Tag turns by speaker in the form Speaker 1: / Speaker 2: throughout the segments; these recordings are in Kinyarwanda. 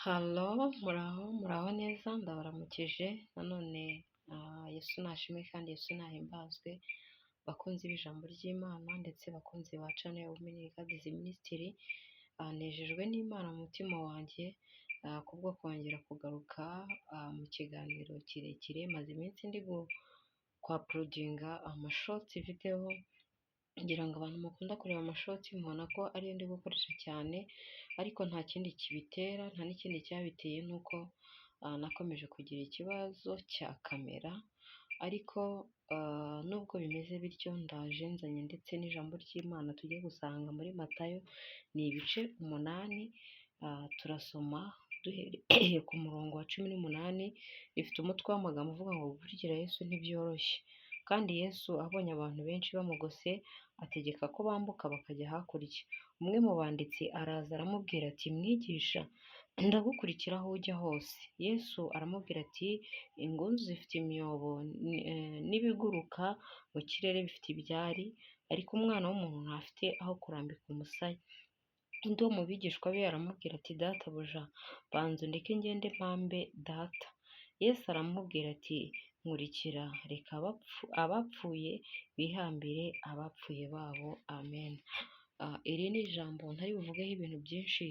Speaker 1: Halo, muraho neza, ndabaramukije nanone. Yesu nashimwe kandi Yesu nahimbazwe, bakunzi b'ijambo ry'Imana ndetse bakunzi ba Channel Women in God Ministry. Nejejwe n'Imana mu mutima wanjye kubwo kongera kugaruka mu kiganiro kirekire. Maze iminsi ndi kwa porodinga amashoti video, ngira ngo abantu mukunda kureba amashoti mubona ko ariyo ndi gukoresha cyane, ariko nta kindi kibitera, nta n'ikindi cyabiteye, nuko nakomeje kugira ikibazo cya kamera. Ariko nubwo bimeze bityo, ndaje nzanye ndetse n'ijambo ry'Imana tujye gusanga muri Matayo, ni ibice 8. Turasoma duhereye ku murongo wa 18. Rifite umutwe w'amagambo uvuga ngo gukurikira Yesu ntibyoroshye. Kandi Yesu abonye abantu benshi bamugose, ategeka ko bambuka bakajya hakurya. Umwe mu banditsi araza aramubwira ati, mwigisha, ndagukurikira aho ujya hose. Yesu aramubwira ati, ingunzu zifite imyobo n'ibiguruka mu kirere bifite ibyari, ariko umwana w'umuntu ntafite aho kurambika umusaya. Undi wo mu bigishwa be aramubwira ati, databuja, banza undeke ngende mpambe data. Yesu aramubwira ati, nkurikira, reka abapfuye bihambire abapfuye babo. Amen. Iri ni ijambo ntari buvugeho ibintu byinshi.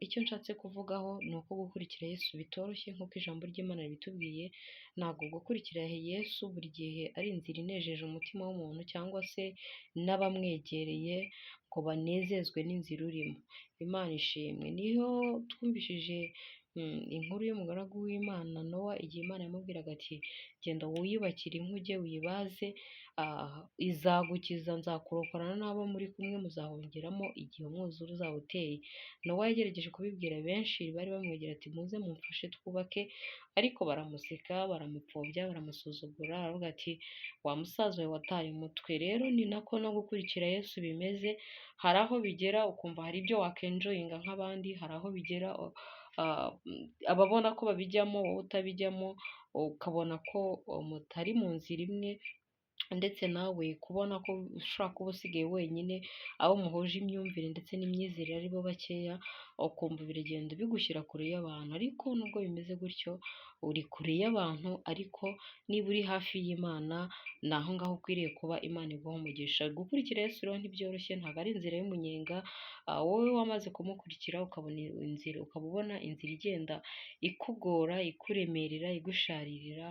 Speaker 1: Icyo nshatse kuvugaho ni uko gukurikira Yesu bitoroshye nk'uko ijambo ry'Imana ribitubwiye. Ntabwo gukurikira Yesu buri gihe ari inzira inejeje umutima w'umuntu cyangwa se n'abamwegereye ngo banezezwe n'inzira urimo. Imana ishimwe. Niyo twumvishije inkuru y'umugaragu w'Imana Nowa, igihe Imana yamubwiraga ati, genda wiyubakire inkuge wibaze, izagukiza, nzakurokorana n'abo muri kumwe muzahongeramo igihe umwuzure uzaba uteye. Nowa yagerageje kubibwira benshi bari bamwegera ati, muze mumfashe twubake, ariko baramuseka, baramupfobya, baramusuzugura. Aravuga ati, wa musaza we wataye umutwe. Rero ni nako no gukurikira Yesu bimeze. Hari aho bigera ukumva hari ibyo wakenjoyinga nk'abandi, hari aho bigera ababona ko babijyamo wowe utabijyamo, ukabona ko mutari mu nzira imwe, ndetse nawe kubona ko ushobora kuba usigaye wenyine, abo muhuje imyumvire ndetse n'imyizerere ari bo bakeya, ukumva biragenda bigushyira kure y'abantu. Ariko nubwo bimeze gutyo, uri kure y'abantu, ariko niba uri hafi y'Imana, ni aho ngaho ukwiriye kuba. Imana iguha umugisha. Gukurikira Yesu rero ntibyoroshye, ntabwo ari inzira y'umunyenga. Wowe wamaze kumukurikira ukabona inzira, ukaba ubona inzira igenda ikugora, ikuremerera, igusharirira,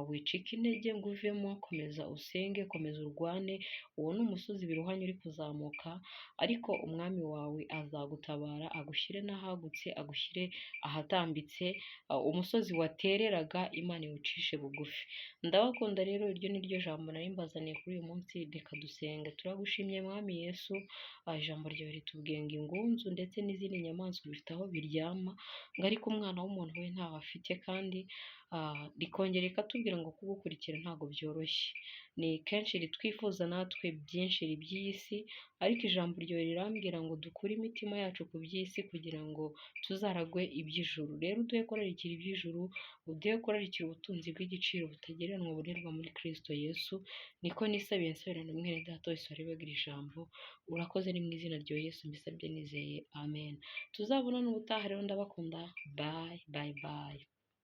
Speaker 1: wicika intege ngo uvemo. Komeza usenge, komeza urwane. Uwo ni umusozi biruhanye uri kuzamuka, ariko umwami wawe azagutabara, agushyire n'ahagutse, agushyire ahatambitse. Umusozi watereraga, Imana iwucishe bugufi. Ndabakunda rero, iryo ni ryo jambo nari mbazaniye kuri uyu munsi. Reka dusenge. Turagushimye mwami Yesu, ijambo ryawe ritubwiye ngo ingunzu ndetse n'izindi nyamaswa bifite aho biryama, ngo ariko umwana w'umuntu we ntaho afite. kandi rikongera rikatubwira ngo kugukurikira ntabwo byoroshye. Ni kenshi ritwifuza natwe byinshi by'iyi si, ariko ijambo ryawe rirambwira ngo dukure imitima yacu ku by'isi kugira ngo tuzaragwe iby'ijuru. Rero uduhe kurarikira iby'ijuru, uduhe kurarikira ubutunzi bw'igiciro butagereranywa bubonerwa muri Kristo Yesu. Niko nisabiye nsabirana mwene data wese warebaga iri jambo. Urakoze, ni mu izina rya Yesu mbisabye nizeye. Amen. Tuzabonana ubutaha rero, ndabakunda. Bye bye bye.